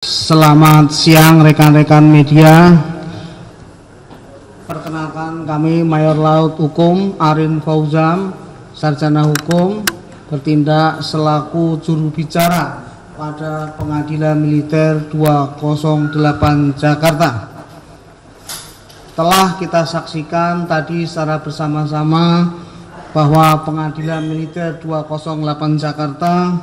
Selamat siang rekan-rekan media. Perkenalkan, kami Mayor Laut Hukum Arin Fauzam, Sarjana Hukum, bertindak selaku juru bicara pada Pengadilan Militer 208 Jakarta. Telah kita saksikan tadi secara bersama-sama bahwa Pengadilan Militer 208 Jakarta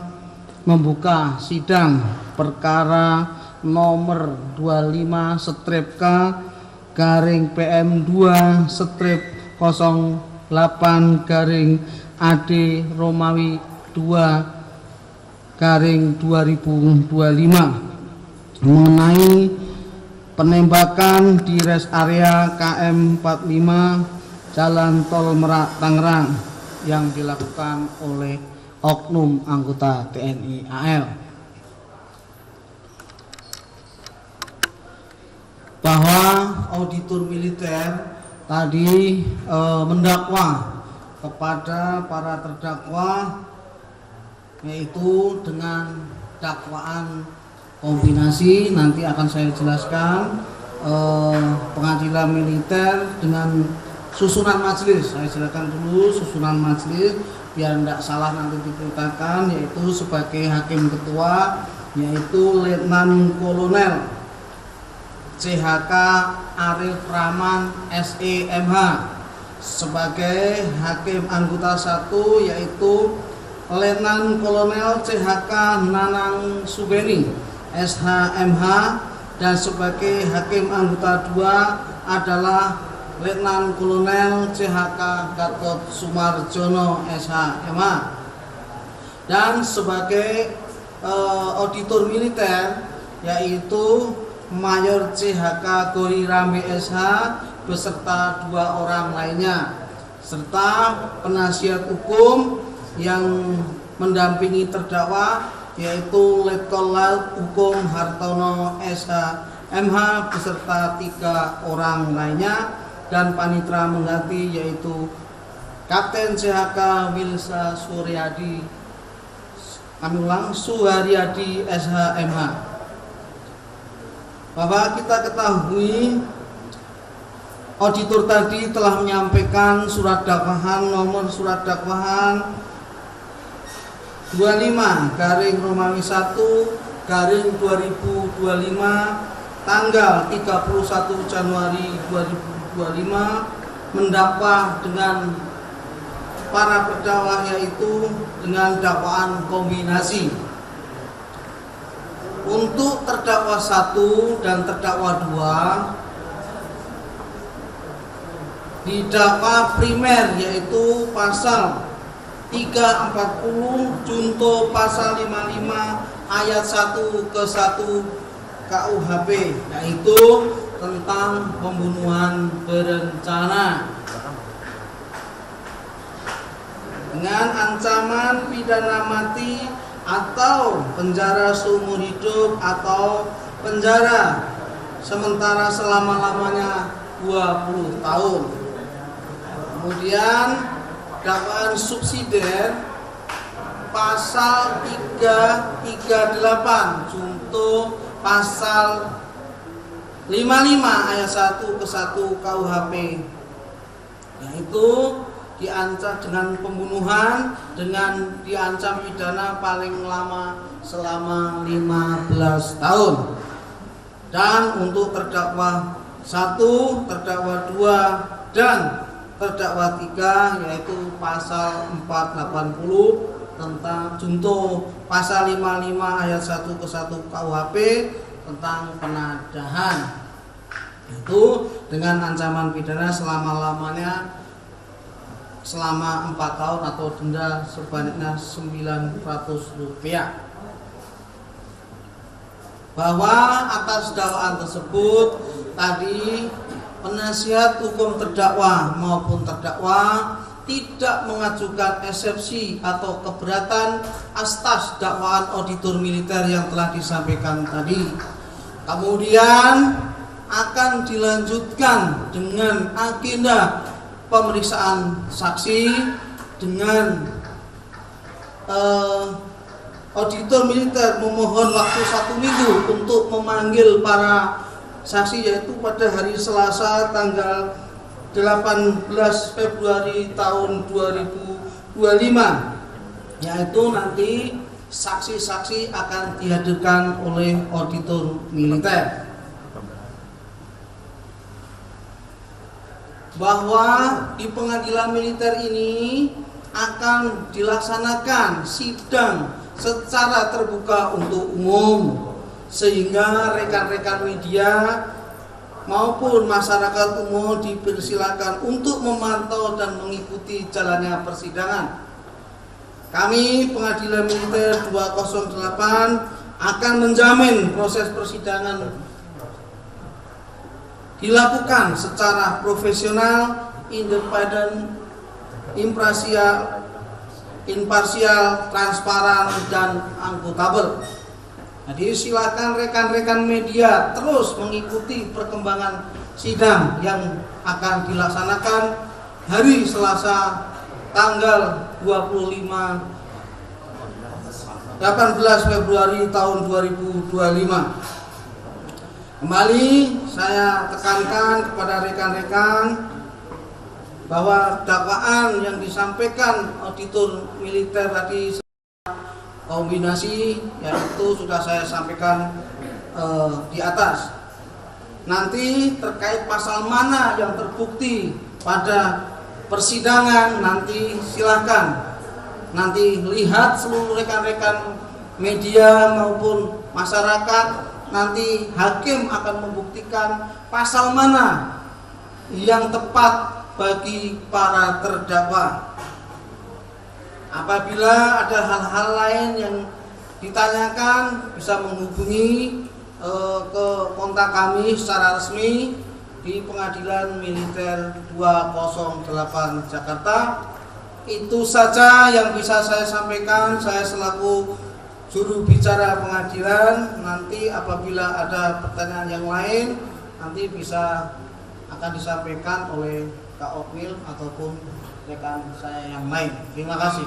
membuka sidang perkara nomor 25/PM2/08-AD Romawi 2/2025 mengenai penembakan di rest area KM 45 Jalan Tol Merak Tangerang yang dilakukan oleh oknum anggota TNI AL, bahwa auditor militer tadi mendakwa kepada para terdakwa, yaitu dengan dakwaan kombinasi. Nanti akan saya jelaskan pengadilan militer dengan susunan majelis. Saya jelaskan dulu susunan majelis biar tidak salah nanti diberitakan, yaitu sebagai hakim ketua yaitu Letnan Kolonel CHK Arif Rahman SEMH, sebagai hakim anggota 1 yaitu Letnan Kolonel CHK Nanang Sugeni SHMH, dan sebagai hakim anggota 2 adalah Letnan Kolonel CHK Gatot Sumarjono SHMH, dan sebagai auditor militer yaitu Mayor CHK Gori Rambe SH beserta 2 orang lainnya, serta penasihat hukum yang mendampingi terdakwa yaitu Letkol Laut Hukum Hartono SHMH beserta 3 orang lainnya, dan panitra mengganti yaitu Kapten CHK Wilsa Suharyadi SHMH. Bahwa kita ketahui auditor tadi telah menyampaikan surat dakwaan nomor surat dakwaan 25/Romawi 1/2025 tanggal 31 Januari 2025 mendakwa dengan para terdakwa, yaitu dengan dakwaan kombinasi. Untuk terdakwa 1 dan terdakwa 2 didakwa primer yaitu pasal 340 junto pasal 55 ayat 1 ke 1 KUHP, yaitu tentang pembunuhan berencana dengan ancaman pidana mati atau penjara seumur hidup atau penjara sementara selama-lamanya 20 tahun. Kemudian dakwaan subsidiar pasal 338 junto pasal 55 ayat 1 ke 1 KUHP, yaitu diancam dengan pembunuhan dengan diancam pidana paling lama selama 15 tahun. Dan untuk terdakwa 1, terdakwa 2 dan terdakwa 3 yaitu pasal 480 tentang junto pasal 55 ayat 1 ke 1 KUHP tentang penadahan, itu dengan ancaman pidana selama-lamanya selama 4 tahun atau denda sebanyaknya Rp900. Bahwa atas dakwaan tersebut tadi penasihat hukum terdakwa maupun terdakwa tidak mengajukan eksepsi atau keberatan atas dakwaan auditor militer yang telah disampaikan tadi. Kemudian akan dilanjutkan dengan agenda pemeriksaan saksi dengan auditor militer memohon waktu 1 minggu untuk memanggil para saksi, yaitu pada hari Selasa tanggal 18 Februari tahun 2025, yaitu nanti saksi-saksi akan dihadirkan oleh auditor militer. Bahwa di pengadilan militer ini akan dilaksanakan sidang secara terbuka untuk umum, sehingga rekan-rekan media maupun masyarakat umum dipersilakan untuk memantau dan mengikuti jalannya persidangan. Kami Pengadilan Militer 208 akan menjamin proses persidangan dilakukan secara profesional, independen, imparsial, transparan, dan akuntabel. Jadi silakan rekan-rekan media terus mengikuti perkembangan sidang yang akan dilaksanakan hari Selasa tanggal 18 Februari tahun 2025. Kembali saya tekankan kepada rekan-rekan bahwa dakwaan yang disampaikan auditor militer tadi kombinasi, yaitu sudah saya sampaikan di atas. Nanti terkait pasal mana yang terbukti pada persidangan, nanti silakan nanti lihat seluruh rekan-rekan media maupun masyarakat, nanti hakim akan membuktikan pasal mana yang tepat bagi para terdakwa. Apabila ada hal-hal lain yang ditanyakan, bisa menghubungi ke kontak kami secara resmi di Pengadilan Militer 208 Jakarta. Itu saja yang bisa saya sampaikan. Saya selaku juru bicara pengadilan. Nanti apabila ada pertanyaan yang lain, nanti bisa akan disampaikan oleh Kak Oknil ataupun rekan saya yang lain. Terima kasih.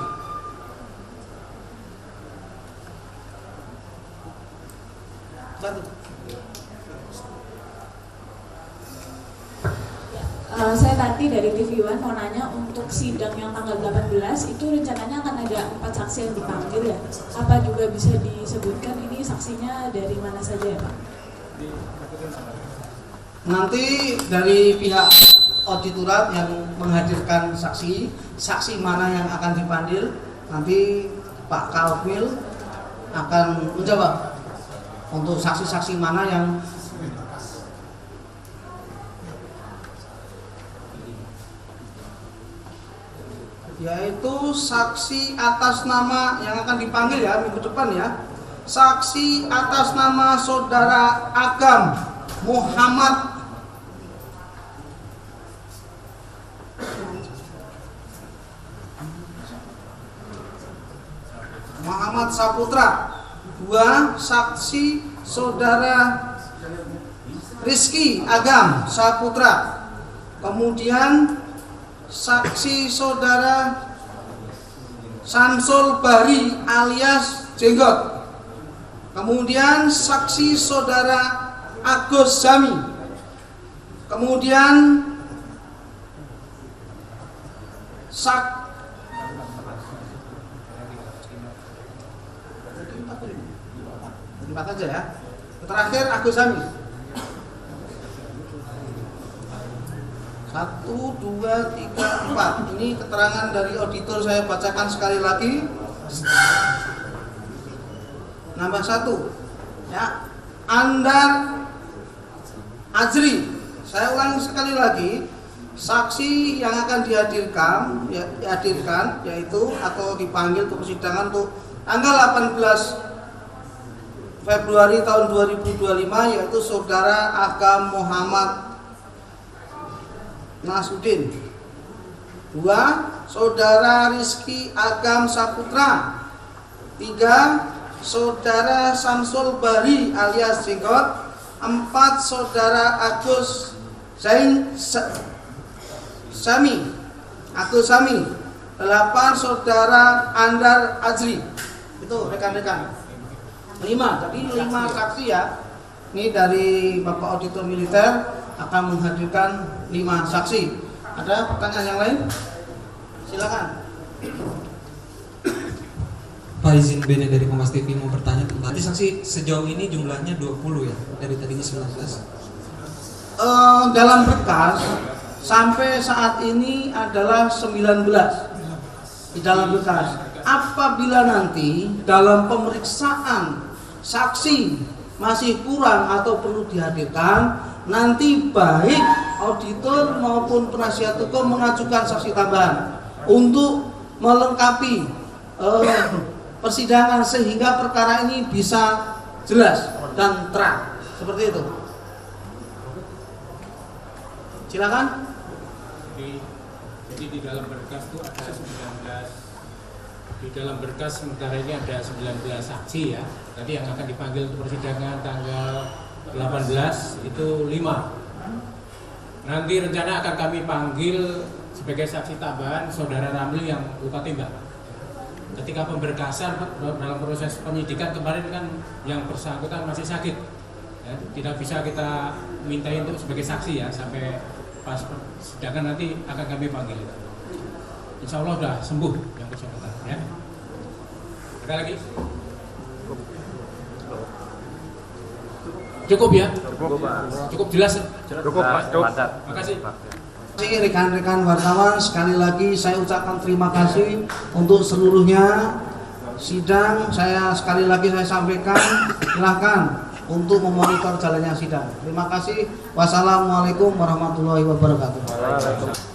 Saya tadi dari TV One mau nanya, untuk sidang yang tanggal 18 itu rencananya akan ada 4 saksi yang dipanggil ya? Apa juga bisa disebutkan ini saksinya dari mana saja ya Pak? Nanti dari pihak auditorat yang menghadirkan saksi mana yang akan dipanggil, nanti Pak Kalfil akan menjawab untuk saksi-saksi mana yang yaitu saksi atas nama yang akan dipanggil ya minggu depan ya. Saksi atas nama Saudara Agam Muhammad Saputra. 2. Saksi Saudara Rizky Agam Saputra. Kemudian saksi Saudara Samsul Bahri alias Jenggot. Kemudian saksi Saudara Agus Zami. Kemudian empat aja ya. Terakhir Agus Zami. 1, 2, 3, 4. Ini keterangan dari auditor, saya bacakan sekali lagi. Nambah 1 ya, Andar Azri. Saya ulangi sekali lagi, saksi yang akan dihadirkan yaitu atau dipanggil ke persidangan untuk tanggal 18 Februari tahun 2025, yaitu Saudara Agam Muhammad Nasruddin. 2. Saudara Rizky Agam Saputra. 3. Saudara Samsul Bahri alias Jenggot. 4. Saudara Agus Zami. 8. Saudara Andar Azri. Itu rekan-rekan. 5, jadi 5 saksi ya. Ini dari Bapak Auditor Militer akan menghadirkan 5 saksi. Ada pertanyaan yang lain? Silakan. Pak, izin Bene dari Kompas TV mau bertanya tentang tadi saksi sejauh ini jumlahnya 20 ya, dari tadinya 19. Dalam berkas sampai saat ini adalah 19 di dalam berkas. Apabila nanti dalam pemeriksaan saksi masih kurang atau perlu dihadirkan, nanti baik auditor maupun penasihat hukum mengajukan saksi tambahan untuk melengkapi persidangan sehingga perkara ini bisa jelas dan terang. Seperti itu. Silakan. Jadi di dalam berkas itu ada 19. Di dalam berkas sementara ini ada 19 saksi ya. Tadi yang akan dipanggil untuk persidangan tanggal 18 itu 5. Nanti rencana akan kami panggil sebagai saksi tambahan Saudara Ramli yang luka tembak. Ketika pemberkasan dalam proses penyidikan kemarin kan yang bersangkutan masih sakit. Ya, tidak bisa kita mintai untuk sebagai saksi ya sampai pas persidangan nanti akan kami panggil. Insya Allah sudah sembuh yang bersangkutan ya. Ada lagi? Cukup ya? Cukup jelas? Cukup Pak. Terima kasih. Rekan-rekan wartawan, sekali lagi saya ucapkan terima kasih untuk seluruhnya. Sidang saya sekali lagi saya sampaikan, silahkan untuk memonitor jalannya sidang. Terima kasih. Wassalamualaikum warahmatullahi wabarakatuh.